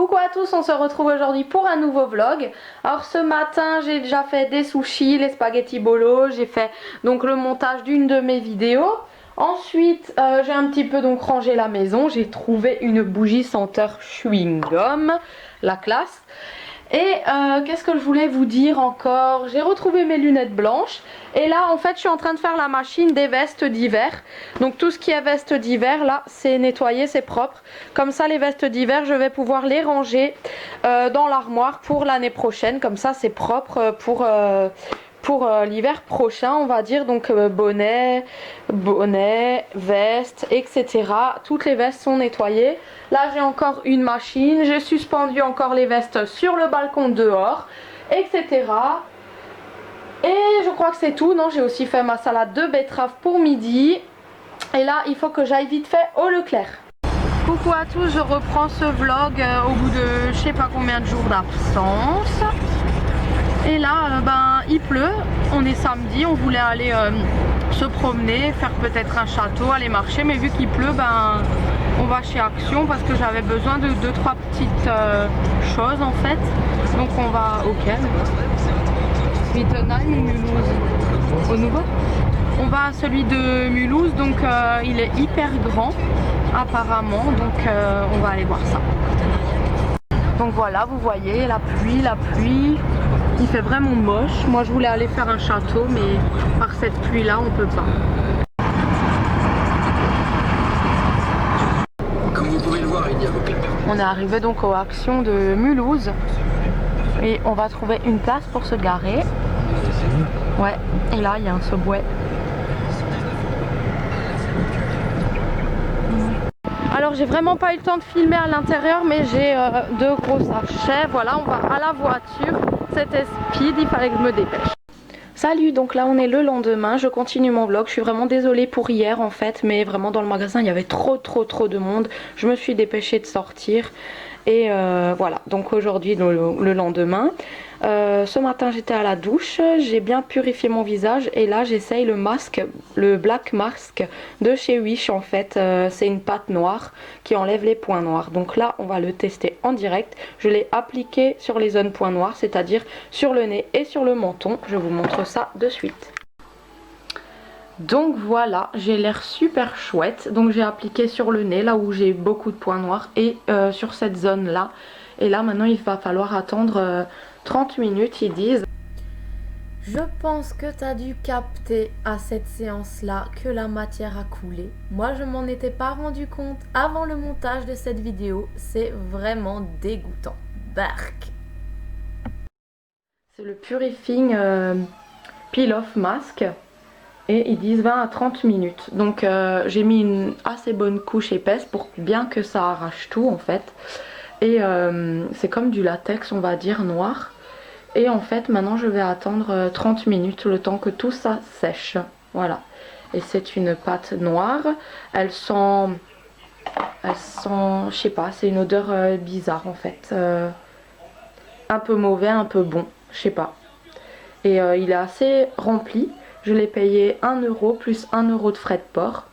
Coucou à tous, on se retrouve aujourd'hui pour un nouveau vlog. Alors ce matin j'ai déjà fait des sushis, les spaghettis bolo, j'ai fait donc le montage d'une de mes vidéos. Ensuite j'ai un petit peu donc rangé la maison, j'ai trouvé une bougie senteur chewing gum, la classe. Et qu'est-ce que je voulais vous dire encore? J'ai retrouvé mes lunettes blanches. Et là en fait je suis en train de faire la machine des vestes d'hiver. Donc tout ce qui est vestes d'hiver là c'est nettoyé, c'est propre. Comme ça les vestes d'hiver je vais pouvoir les ranger dans l'armoire pour l'année prochaine. Comme ça c'est propre pour l'hiver prochain on va dire. Donc bonnet, veste, etc. Toutes les vestes sont nettoyées. Là j'ai encore une machine, j'ai suspendu encore les vestes sur le balcon dehors, etc. Et je crois que c'est tout. Non, j'ai aussi fait ma salade de betterave pour midi. Et là il faut que j'aille vite fait au Leclerc. Coucou à tous, je reprends ce vlog au bout de je sais pas combien de jours d'absence. Et là il pleut, on est samedi, on voulait aller se promener, faire peut-être un château, aller marcher, mais vu qu'il pleut on va chez Action parce que j'avais besoin de 2-3 petites choses en fait. Donc on va auquel Wittenheim ou Mulhouse? Au nouveau on va à celui de Mulhouse, donc il est hyper grand apparemment, donc on va aller voir ça. Donc voilà, vous voyez la pluie, il fait vraiment moche. Moi je voulais aller faire un château, mais par cette pluie là on peut pas. Comme vous pouvez le voir, il n'y a aucun. On est arrivé donc aux Actions de Mulhouse et on va trouver une place pour se garer. Ouais, et là il y a un subway. Alors j'ai vraiment pas eu le temps de filmer à l'intérieur, mais j'ai deux gros sachets. Voilà, on va à la voiture. C'était speed, il fallait que je me dépêche. Salut, donc là on est le lendemain, je continue mon vlog. Je suis vraiment désolée pour hier en fait, mais vraiment dans le magasin il y avait trop de monde. Je me suis dépêchée de sortir. Et voilà, donc aujourd'hui le lendemain. Ce matin j'étais à la douche, j'ai bien purifié mon visage et là j'essaye le masque, le Black Mask de chez Wish en fait. C'est une pâte noire qui enlève les points noirs. Donc là on va le tester en direct. Je l'ai appliqué sur les zones points noirs, c'est-à-dire sur le nez et sur le menton. Je vous montre ça de suite. Donc voilà, j'ai l'air super chouette. Donc j'ai appliqué sur le nez là où j'ai beaucoup de points noirs et sur cette zone là. Et là maintenant il va falloir attendre 30 minutes ils disent. Je pense que tu as dû capter à cette séance là que la matière a coulé. Moi je m'en étais pas rendu compte avant le montage de cette vidéo. C'est vraiment dégoûtant. Bark. C'est le Purifying Peel Off Mask. Et ils disent 20 à 30 minutes. Donc j'ai mis une assez bonne couche épaisse pour bien que ça arrache tout en fait. Et c'est comme du latex on va dire noir. Et en fait maintenant je vais attendre 30 minutes le temps que tout ça sèche. Voilà. Et c'est une pâte noire. Elle sent je sais pas, c'est une odeur bizarre en fait. Un peu mauvais, un peu bon, je sais pas. Et il est assez rempli. Je l'ai payé 1 € plus 1 € de frais de port.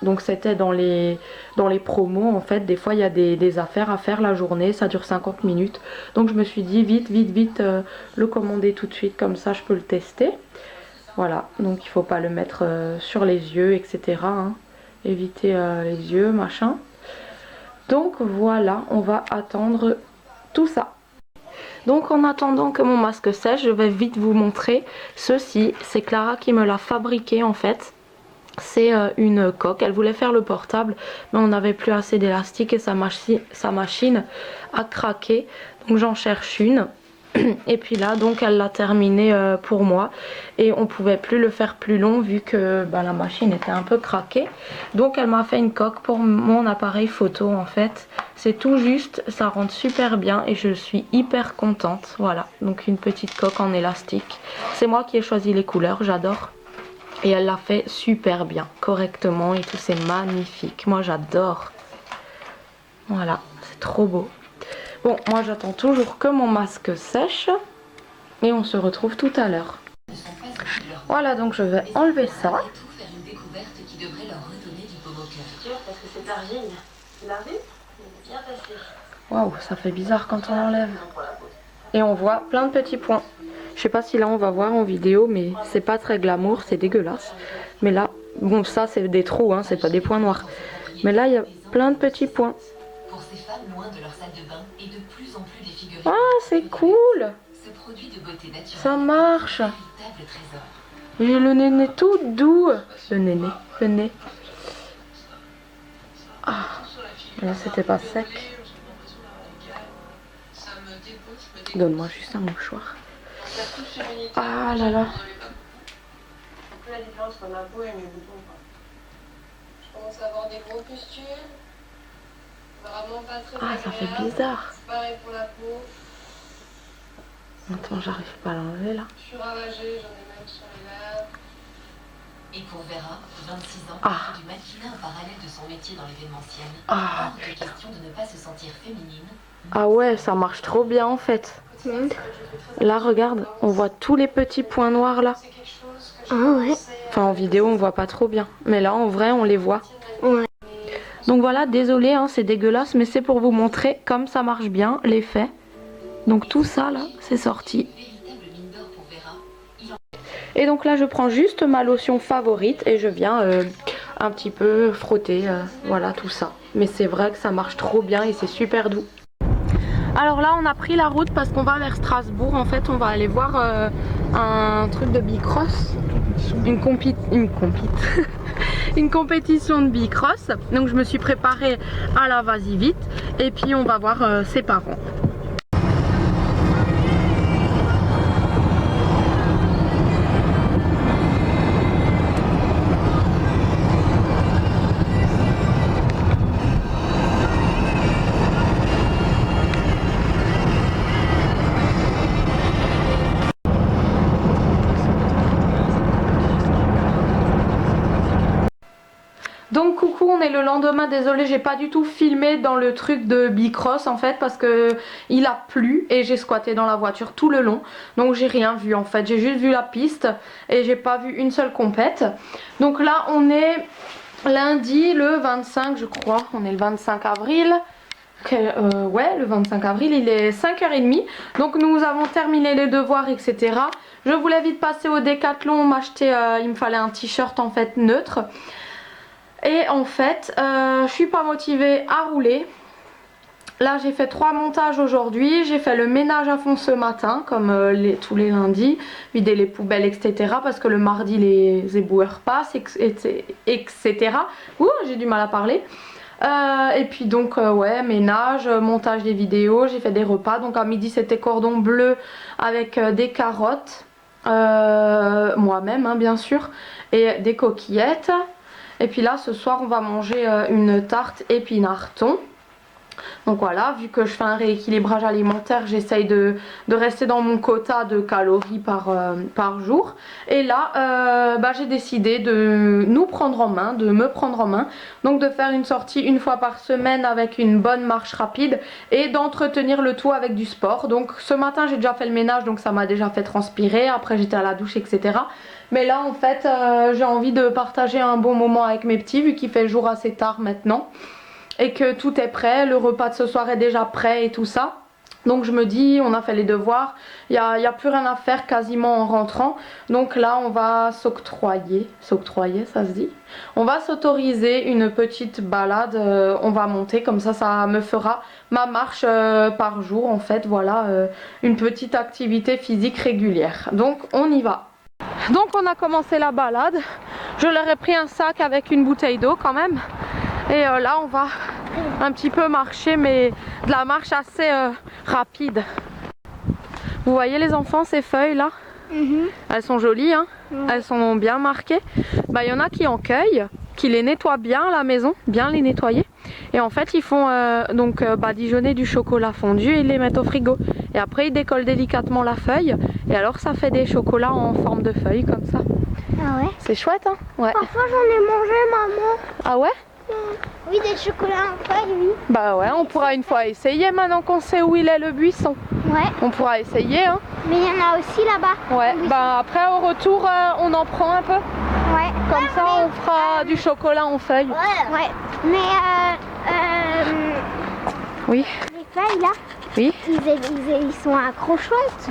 Donc c'était dans les promos en fait. Des fois il y a des affaires à faire la journée. Ça dure 50 minutes. Donc je me suis dit vite le commander tout de suite. Comme ça je peux le tester. Voilà. Donc il faut pas le mettre sur les yeux etc. Hein. Éviter les yeux machin. Donc voilà. On va attendre tout ça. Donc en attendant que mon masque sèche, je vais vite vous montrer ceci. C'est Clara qui me l'a fabriqué en fait. C'est une coque. Elle voulait faire le portable mais on n'avait plus assez d'élastique et sa machine a craqué. Donc j'en cherche une. Et puis là donc elle l'a terminé pour moi. Et on pouvait plus le faire plus long vu que la machine était un peu craquée. Donc elle m'a fait une coque pour mon appareil photo en fait. C'est tout juste, ça rentre super bien et je suis hyper contente. Voilà, donc une petite coque en élastique. C'est moi qui ai choisi les couleurs, j'adore. Et elle l'a fait super bien, correctement et tout, c'est magnifique. Moi j'adore. Voilà, c'est trop beau. Bon, moi j'attends toujours que mon masque sèche. Et on se retrouve tout à l'heure. Voilà, donc je vais enlever ça. Parce que c'est argile. Tu l'as vu? Il est bien passé. Waouh, ça fait bizarre quand on l'enlève. Et on voit plein de petits points. Je sais pas si là on va voir en vidéo, mais c'est pas très glamour, c'est dégueulasse. Mais là, bon ça c'est des trous, hein, c'est pas des points noirs. Mais là il y a plein de petits points. Pour ces femmes loin de leur salle de bain et de plus en plus défigurées. Ah c'est cool. Ce produit de beauté naturelle. Ça marche. est un véritable trésor. J'ai le nez tout doux. Le nez. Ah, là c'était pas sec. Donne-moi juste un mouchoir. Ah là là. La différence entre ma peau et mes boutons. Je commence à avoir des gros pustules. Vraiment pas très Ah, ça fait agréable. bizarre. C'est pareil pour la peau. Attends, j'arrive pas à l'enlever là. Je suis ravagée, j'en ai même sur les lèvres. Et pour Vera, 26 ans, Ah. du mannequinat en parallèle de son métier dans l'événementiel, Ah, hors de question de ne pas se sentir féminine. Ah ouais, ça marche trop bien en fait. Là, regarde, on voit tous les petits points noirs là. C'est quelque chose que je Ah ouais. Enfin, en vidéo, on voit pas trop bien. Mais là, en vrai, on les voit. Ouais. Donc voilà, désolé, hein, c'est dégueulasse, mais c'est pour vous montrer comme ça marche bien, l'effet. Donc tout ça là, c'est sorti. Véritable mine d'or pour Vera. Et donc là, je prends juste ma lotion favorite et je viens un petit peu frotter, voilà, tout ça. Mais c'est vrai que ça marche trop bien et c'est super doux. Alors là, on a pris la route parce qu'on va vers Strasbourg. En fait, on va aller voir un truc de bicross. Une compétition de bicross. Donc je me suis préparée à la vas-y vite. Et puis on va voir ses parents. Donc coucou, on est le lendemain, désolé j'ai pas du tout filmé dans le truc de bicross en fait parce que il a plu et j'ai squatté dans la voiture tout le long. Donc j'ai rien vu en fait, j'ai juste vu la piste et j'ai pas vu une seule compète. Donc là on est lundi le 25 je crois, on est le 25 avril. Ouais, le 25 avril, il est 5h30. Donc nous avons terminé les devoirs, etc. Je voulais vite passer au Décathlon, m'acheter, il me fallait un t-shirt en fait neutre. Et en fait, je suis pas motivée à rouler. Là j'ai fait 3 montages aujourd'hui, j'ai fait le ménage à fond ce matin comme tous les lundis, vider les poubelles etc. parce que le mardi les éboueurs passent etc. Ouh, j'ai du mal à parler. Et puis donc ouais, ménage, montage des vidéos, j'ai fait des repas. Donc à midi c'était cordon bleu avec des carottes, moi-même hein, bien sûr, et des coquillettes. Et puis là ce soir on va manger une tarte épinard thon. Donc voilà, vu que je fais un rééquilibrage alimentaire, j'essaye de rester dans mon quota de calories par jour. Et là, j'ai décidé de nous prendre en main, de me prendre en main. Donc de faire une sortie une fois par semaine avec une bonne marche rapide et d'entretenir le tout avec du sport. Donc ce matin j'ai déjà fait le ménage, donc ça m'a déjà fait transpirer. Après j'étais à la douche, etc. Mais là en fait j'ai envie de partager un bon moment avec mes petits vu qu'il fait jour assez tard maintenant. Et que tout est prêt, le repas de ce soir est déjà prêt et tout ça. Donc je me dis, on a fait les devoirs, il n'y a plus rien à faire quasiment en rentrant. Donc là on va s'octroyer ça se dit, on va s'autoriser une petite balade, on va monter comme ça me fera ma marche par jour en fait. Voilà, une petite activité physique régulière. Donc on y va. Donc on a commencé la balade, je leur ai pris un sac avec une bouteille d'eau quand même. Et là on va un petit peu marcher, mais de la marche assez rapide. Vous voyez les enfants ces feuilles là? Elles sont jolies hein, elles sont bien marquées. Bah il y en a qui en cueillent, qui les nettoient bien à la maison, bien les nettoyer. Et en fait ils font badigeonner du chocolat fondu et ils les mettent au frigo. Et après ils décollent délicatement la feuille et alors ça fait des chocolats en forme de feuille comme ça. Ah ouais? C'est chouette hein? Ouais. Parfois j'en ai mangé, maman. Ah ouais? Oui, des chocolats en feuille, oui. Bah ouais, on pourra une fois essayer maintenant qu'on sait où il est le buisson. Ouais. On pourra essayer hein. Mais il y en a aussi là-bas. Ouais, bah après au retour on en prend un peu. Ouais. Comme ça on fera du chocolat en feuille. Ouais. Mais Oui. les feuilles là, Oui. ils sont accrochantes.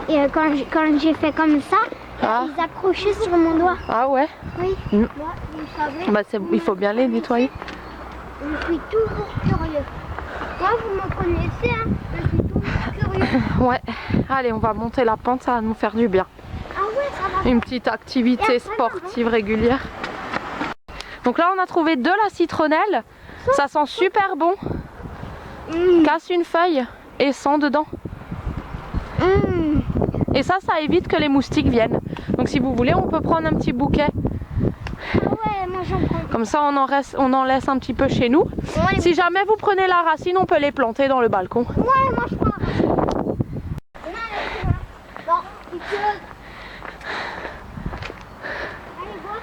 Et quand j'ai fait comme ça, Ah. ils accrochaient sur mon doigt. Ah ouais. Oui. Mm. Moi, vous savez, Bah il faut bien les nettoyer. je suis toujours curieux. Moi, vous me connaissez, hein, je suis toujours curieux. Ouais. Allez, on va monter la pente, ça va nous faire du bien. Ah ouais, ça va. Une petite activité sportive régulière. Donc là, on a trouvé de la citronnelle. Ça sent super bon. Casse une feuille et sent dedans. Et ça évite que les moustiques viennent. Donc si vous voulez, on peut prendre un petit bouquet. Ah ouais, moi j'en prends. Comme ça, on en laisse un petit peu chez nous. Ouais, Si jamais vous prenez la racine, on peut les planter dans le balcon. ouais, moi je prends. Non, il peut. Allez, voir.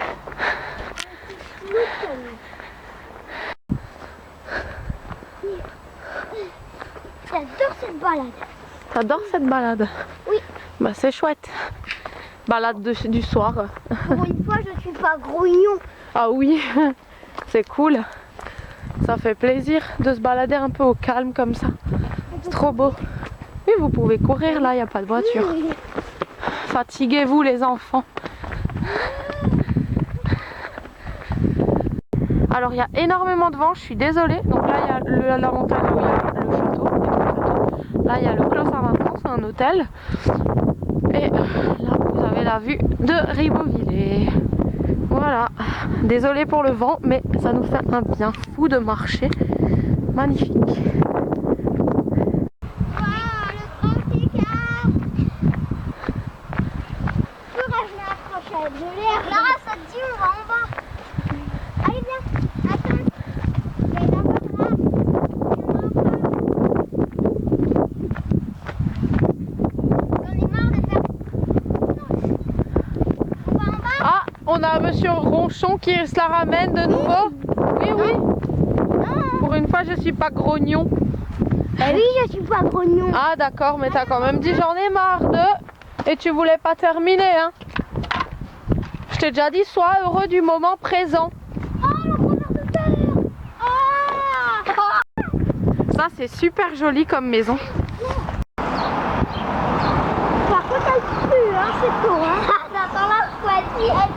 J'adore cette balade. T'adores cette balade? Oui. Bah c'est chouette. Balade du soir. Pour une fois, je suis pas grognon. Ah oui, c'est cool. Ça fait plaisir de se balader un peu au calme comme ça. C'est trop beau. Oui, vous pouvez courir là, il n'y a pas de voiture. Fatiguez-vous les enfants. Alors il y a énormément de vent, je suis désolée. Donc là il y a la montagne où il y a le château. Là il y a le Clos Saint-Vincent, c'est un hôtel. Et là vous avez la vue de Ribeauvillé. Voilà, désolée pour le vent, mais ça nous fait un bien fou de marcher. Magnifique. De l'air. Clara, ça te dit, on va en bas. Allez, viens. Attends. Viens là-bas, Clara. J'en ai marre de faire. Non. On va en bas. Ah, on a monsieur Ronchon qui se la ramène de nouveau. Oui, oui. Non. Pour une fois, je suis pas grognon. Bah oui, je suis pas grognon. Ah d'accord, mais t'as quand même dit j'en ai marre de... Et tu voulais pas terminer, hein. Je t'ai déjà dit, sois heureux du moment présent. Oh, le bonheur de terre. Ah. Ça, c'est super joli comme maison. Par contre, elle pue, hein, c'est tout, hein. Dans la poitrine, elle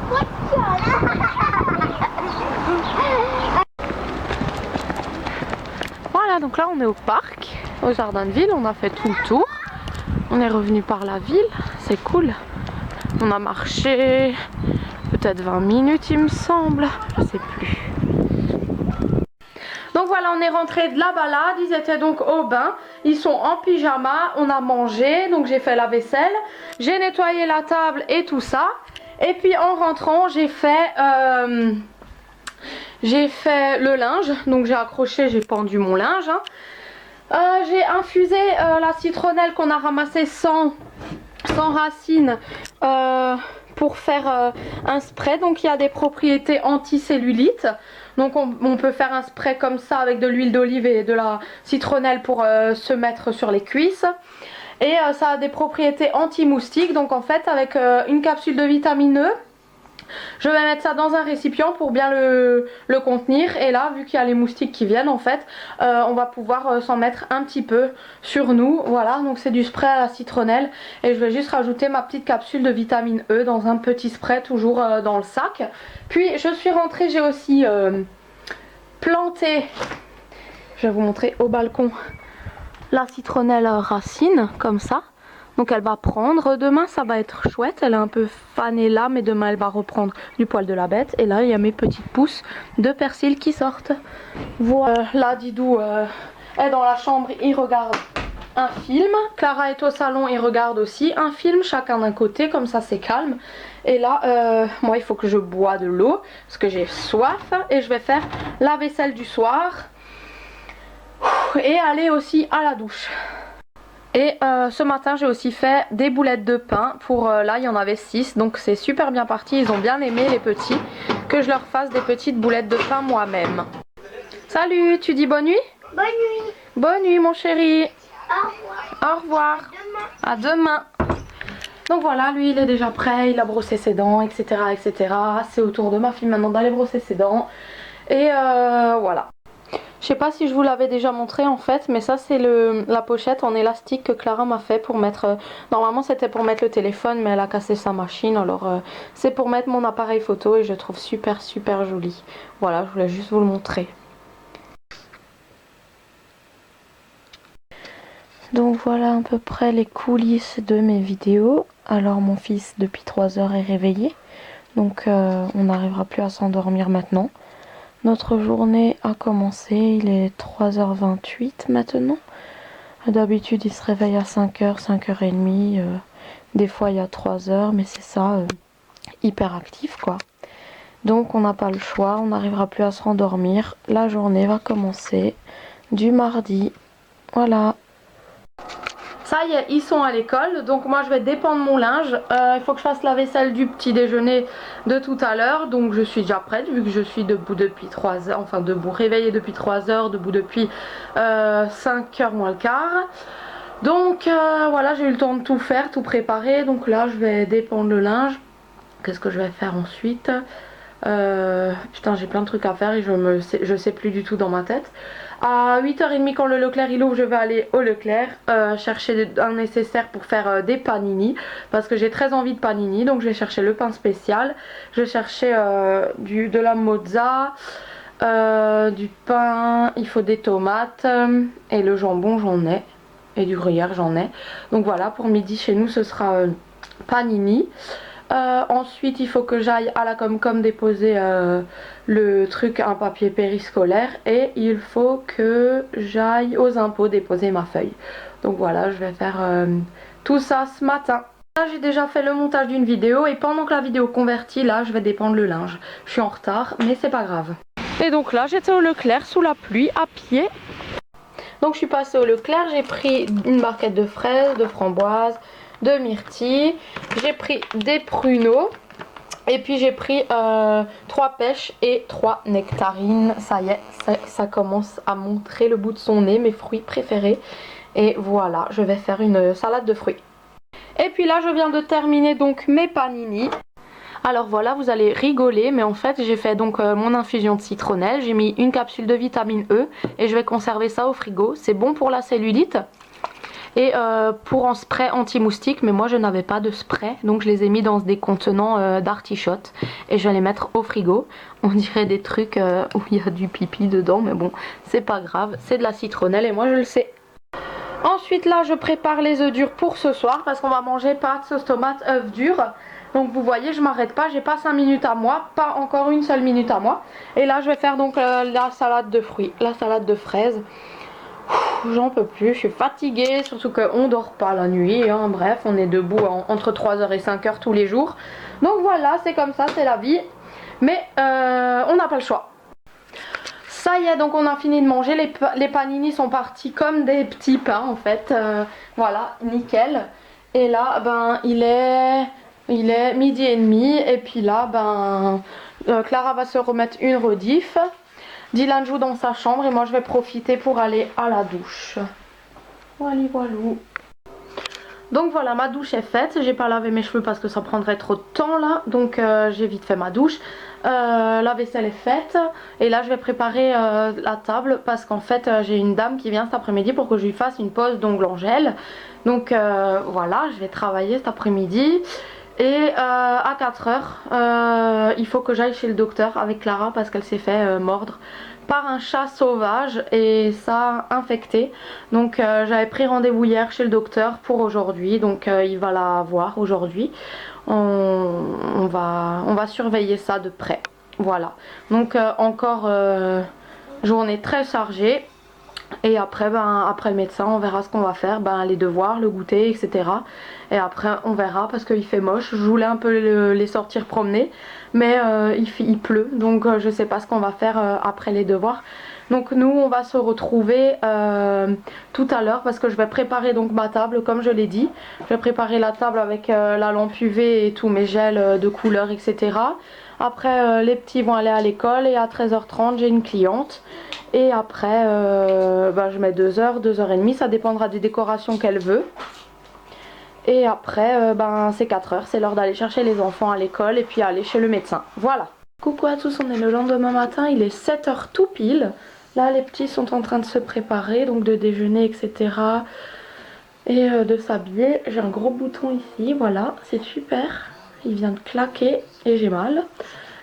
Voilà, donc là, on est au parc, au jardin de ville. On a fait tout le tour. On est revenu par la ville. C'est cool. On a marché peut-être 20 minutes, il me semble. Je sais plus. Donc voilà, on est rentré de la balade. Ils étaient donc au bain. Ils sont en pyjama. On a mangé. Donc j'ai fait la vaisselle. J'ai nettoyé la table et tout ça. Et puis en rentrant, j'ai fait le linge. Donc j'ai accroché, j'ai pendu mon linge. Hein. J'ai infusé la citronnelle qu'on a ramassée sans racines pour faire un spray. Donc il y a des propriétés anti-cellulite. Donc on peut faire un spray comme ça avec de l'huile d'olive et de la citronnelle pour se mettre sur les cuisses. Et ça a des propriétés anti-moustiques. Donc en fait avec une capsule de vitamine E, je vais mettre ça dans un récipient pour bien le contenir. Et là, vu qu'il y a les moustiques qui viennent en fait, on va pouvoir s'en mettre un petit peu sur nous. Voilà, donc c'est du spray à la citronnelle. Et je vais juste rajouter ma petite capsule de vitamine E dans un petit spray, toujours dans le sac. Puis je suis rentrée, j'ai aussi planté, je vais vous montrer au balcon, la citronnelle racine, comme ça. Donc elle va prendre, demain ça va être chouette, elle est un peu fanée là, mais demain elle va reprendre du poil de la bête. Et là il y a mes petites pousses de persil qui sortent. Voilà, là Didou est dans la chambre, il regarde un film. Clara est au salon, il regarde aussi un film, chacun d'un côté, comme ça c'est calme. Et là, moi il faut que je bois de l'eau, parce que j'ai soif. Et je vais faire la vaisselle du soir. Et aller aussi à la douche. Et ce matin j'ai aussi fait des boulettes de pain. Pour là il y en avait 6, donc c'est super bien parti. Ils ont bien aimé les petits, que je leur fasse des petites boulettes de pain moi-même. Salut, tu dis bonne nuit? Bonne nuit. Bonne nuit mon chéri. Au revoir. Au revoir. À demain. Donc voilà, lui il est déjà prêt, il a brossé ses dents, etc. etc. C'est au tour de ma fille maintenant d'aller brosser ses dents. Et voilà. Je sais pas si je vous l'avais déjà montré en fait, mais ça c'est la pochette en élastique que Clara m'a fait pour mettre... normalement c'était pour mettre le téléphone, mais elle a cassé sa machine, alors c'est pour mettre mon appareil photo et je trouve super joli. Voilà, je voulais juste vous le montrer. Donc voilà à peu près les coulisses de mes vidéos. Alors mon fils depuis 3 heures est réveillé, donc on n'arrivera plus à s'endormir maintenant. Notre journée a commencé, il est 3h28 maintenant. D'habitude il se réveille à 5h, 5h30, des fois il y a 3h, mais c'est ça, hyper actif quoi. Donc on n'a pas le choix, on n'arrivera plus à se rendormir. La journée va commencer du mardi, voilà. Ça y est, ils sont à l'école, donc moi je vais dépendre mon linge. Il faut que je fasse la vaisselle du petit déjeuner de tout à l'heure, donc je suis déjà prête vu que je suis debout depuis 3 heures, enfin debout, réveillée depuis 3 heures, debout depuis 5h moins le quart. Donc voilà, j'ai eu le temps de tout faire, tout préparer, donc là je vais dépendre le linge. Qu'est-ce que je vais faire ensuite? Putain, j'ai plein de trucs à faire et je sais plus du tout dans ma tête. À 8h30 quand le Leclerc il ouvre, je vais aller au Leclerc chercher un nécessaire pour faire des panini, parce que j'ai très envie de panini, donc je vais chercher le pain spécial, je vais chercher de la mozza, du pain, il faut des tomates et le jambon j'en ai, et du gruyère j'en ai. Donc voilà, pour midi chez nous ce sera panini. Ensuite il faut que j'aille à la Comcom déposer le truc, un papier périscolaire, et il faut que j'aille aux impôts déposer ma feuille. Donc voilà, je vais faire tout ça ce matin. Là j'ai déjà fait le montage d'une vidéo, et pendant que la vidéo convertit, là je vais dépendre le linge. Je suis en retard mais c'est pas grave. Et donc là j'étais au Leclerc sous la pluie à pied. Donc je suis passée au Leclerc, j'ai pris une barquette de fraises, de framboises, de myrtilles, j'ai pris des pruneaux, et puis j'ai pris 3 pêches et 3 nectarines. Ça y est, ça commence à montrer le bout de son nez, mes fruits préférés. Et voilà, je vais faire une salade de fruits. Et puis là je viens de terminer donc mes panini. Alors voilà, vous allez rigoler, mais en fait j'ai fait donc mon infusion de citronnelle, j'ai mis une capsule de vitamine E et je vais conserver ça au frigo. C'est bon pour la cellulite. Et pour un spray anti-moustique, mais moi je n'avais pas de spray, donc je les ai mis dans des contenants d'artichote et je vais les mettre au frigo. On dirait des trucs où il y a du pipi dedans, mais bon, c'est pas grave, c'est de la citronnelle et moi je le sais. Ensuite là je prépare les œufs durs pour ce soir, parce qu'on va manger pâtes, sauce tomate, œufs durs. Donc vous voyez, je m'arrête pas, j'ai pas 5 minutes à moi, pas encore une seule minute à moi. Et là je vais faire donc la salade de fruits, la salade de fraises. J'en peux plus, je suis fatiguée, surtout qu'on dort pas la nuit, hein. Bref, on est debout entre 3h et 5h tous les jours. Donc voilà, c'est comme ça, c'est la vie. Mais on n'a pas le choix. Ça y est, donc on a fini de manger, les panini sont partis comme des petits pains en fait. Voilà, nickel. Et là, ben il est 12h30, et puis là, ben Clara va se remettre une rediff. Dylan joue dans sa chambre et moi je vais profiter pour aller à la douche. Voilà, voilou. Donc voilà, ma douche est faite. J'ai pas lavé mes cheveux parce que ça prendrait trop de temps là. Donc j'ai vite fait ma douche. La vaisselle est faite. Et là je vais préparer la table, parce qu'en fait j'ai une dame qui vient cet après-midi pour que je lui fasse une pose d'ongles en gel. Donc voilà, je vais travailler cet après-midi. Et à 4h, il faut que j'aille chez le docteur avec Clara, parce qu'elle s'est fait mordre par un chat sauvage et ça a infecté. Donc j'avais pris rendez-vous hier chez le docteur pour aujourd'hui, donc il va la voir aujourd'hui. On va surveiller ça de près. Voilà, donc encore journée très chargée. Et après, après le médecin, on verra ce qu'on va faire, les devoirs, le goûter, etc. Et après on verra, parce qu'il fait moche. Je voulais un peu les sortir promener, mais il pleut, donc je sais pas ce qu'on va faire après les devoirs. Donc nous on va se retrouver tout à l'heure, parce que je vais préparer donc ma table comme je l'ai dit. Je vais préparer la table avec la lampe UV et tous mes gels de couleurs, etc. Après les petits vont aller à l'école, et à 13h30 j'ai une cliente. Et après je mets 2h, 2h30, ça dépendra des décorations qu'elle veut. Et après c'est 4h, c'est l'heure d'aller chercher les enfants à l'école et puis aller chez le médecin. Voilà. Coucou à tous, on est le lendemain matin, il est 7h tout pile. Là les petits sont en train de se préparer, donc de déjeuner etc. Et de s'habiller. J'ai un gros bouton ici, voilà, c'est super. Il vient de claquer et j'ai mal.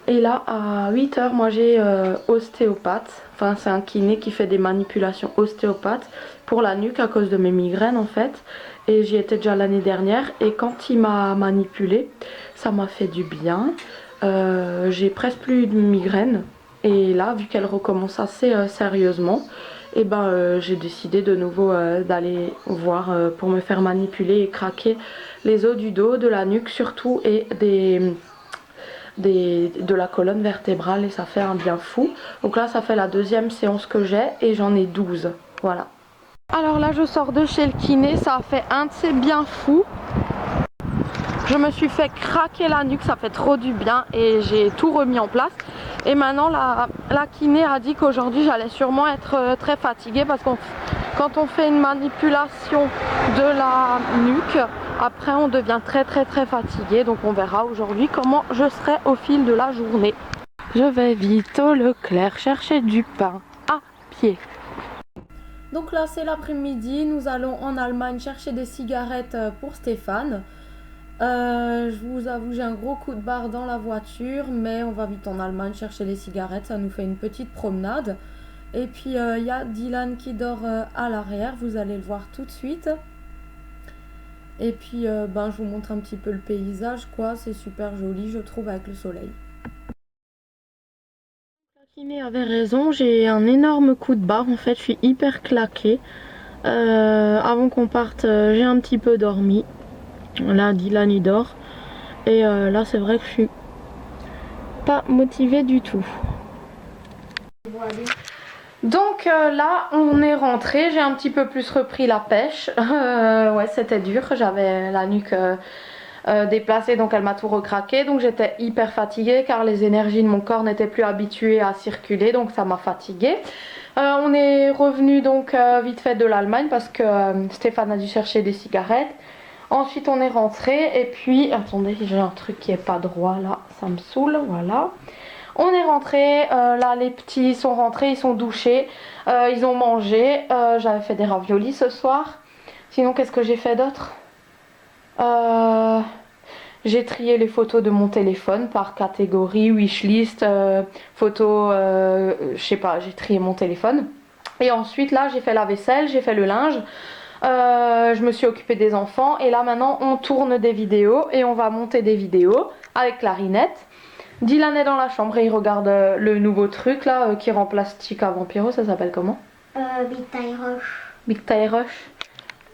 Et là à 8 h moi j'ai ostéopathe. Enfin c'est un kiné qui fait des manipulations ostéopathe pour la nuque à cause de mes migraines en fait. Et j'y étais déjà l'année dernière et quand il m'a manipulé, ça m'a fait du bien. J'ai presque plus de migraines. Et là vu qu'elle recommence assez sérieusement, et j'ai décidé de nouveau d'aller voir pour me faire manipuler et craquer les os du dos, de la nuque surtout et de la colonne vertébrale, et ça fait un bien fou. Donc là ça fait la deuxième séance que j'ai et j'en ai 12, voilà. Alors là je sors de chez le kiné, ça a fait un de ces biens fous. Je me suis fait craquer la nuque, ça fait trop du bien et j'ai tout remis en place. Et maintenant la kiné a dit qu'aujourd'hui j'allais sûrement être très fatiguée parce que quand on fait une manipulation de la nuque, après on devient très fatigué. Donc on verra aujourd'hui comment je serai au fil de la journée. Je vais vite au Leclerc chercher du pain à pied. Donc là c'est l'après-midi, nous allons en Allemagne chercher des cigarettes pour Stéphane. Je vous avoue, j'ai un gros coup de barre dans la voiture, mais on va vite en Allemagne chercher les cigarettes, ça nous fait une petite promenade. Et puis il y a Dylan qui dort à l'arrière, vous allez le voir tout de suite. Et puis je vous montre un petit peu le paysage quoi, c'est super joli je trouve avec le soleil. La kiné avait raison, j'ai un énorme coup de barre en fait, je suis hyper claquée. Avant qu'on parte, j'ai un petit peu dormi. Là Dylan il dort et là c'est vrai que je suis pas motivée du tout. Donc là on est rentré, j'ai un petit peu plus repris la pêche. Ouais c'était dur, j'avais la nuque déplacée donc elle m'a tout recraqué, donc j'étais hyper fatiguée car les énergies de mon corps n'étaient plus habituées à circuler, donc ça m'a fatiguée. On est revenu donc vite fait de l'Allemagne parce que Stéphane a dû chercher des cigarettes. Ensuite on est rentré et puis, attendez j'ai un truc qui est pas droit là, ça me saoule, voilà. On est rentré, là les petits sont rentrés, ils sont douchés, ils ont mangé, j'avais fait des raviolis ce soir. Sinon qu'est-ce que j'ai fait d'autre? J'ai trié les photos de mon téléphone par catégorie, wishlist, photos, je sais pas, j'ai trié mon téléphone. Et ensuite là j'ai fait la vaisselle, j'ai fait le linge. Je me suis occupée des enfants et là maintenant on tourne des vidéos et on va monter des vidéos avec Clarinette. Dylan est dans la chambre et il regarde le nouveau truc là qui remplace Chica Vampiro, ça s'appelle comment? Big Time Rush. Big Time Rush.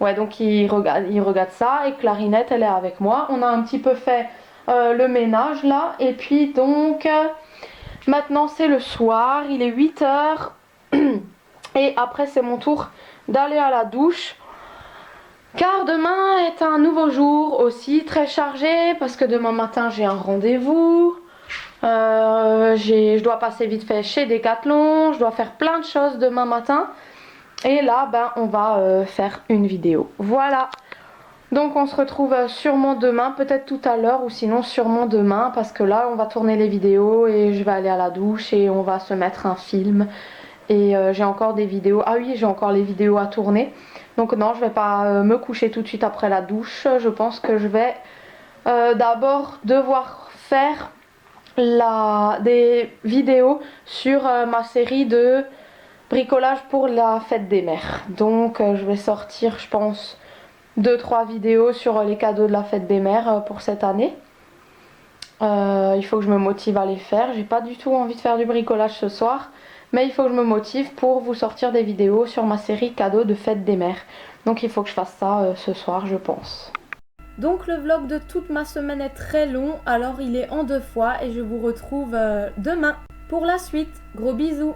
Ouais donc il regarde ça et Clarinette elle est avec moi. On a un petit peu fait le ménage là et puis donc maintenant c'est le soir, il est 8 h et après c'est mon tour d'aller à la douche. Car demain est un nouveau jour aussi très chargé parce que demain matin j'ai un rendez-vous. Je dois passer vite fait chez Decathlon, je dois faire plein de choses demain matin. Et là on va faire une vidéo. Voilà. Donc on se retrouve sûrement demain, peut-être tout à l'heure ou sinon sûrement demain parce que là on va tourner les vidéos et je vais aller à la douche et on va se mettre un film. Et j'ai encore des vidéos, ah oui j'ai encore les vidéos à tourner. Donc non je vais pas me coucher tout de suite après la douche, je pense que je vais d'abord devoir faire des vidéos sur ma série de bricolage pour la fête des mères. Donc je vais sortir je pense 2-3 vidéos sur les cadeaux de la fête des mères pour cette année. Il faut que je me motive à les faire, j'ai pas du tout envie de faire du bricolage ce soir. Mais il faut que je me motive pour vous sortir des vidéos sur ma série cadeaux de fête des mères. Donc il faut que je fasse ça ce soir je pense. Donc le vlog de toute ma semaine est très long, alors il est en 2 fois et je vous retrouve demain pour la suite. Gros bisous!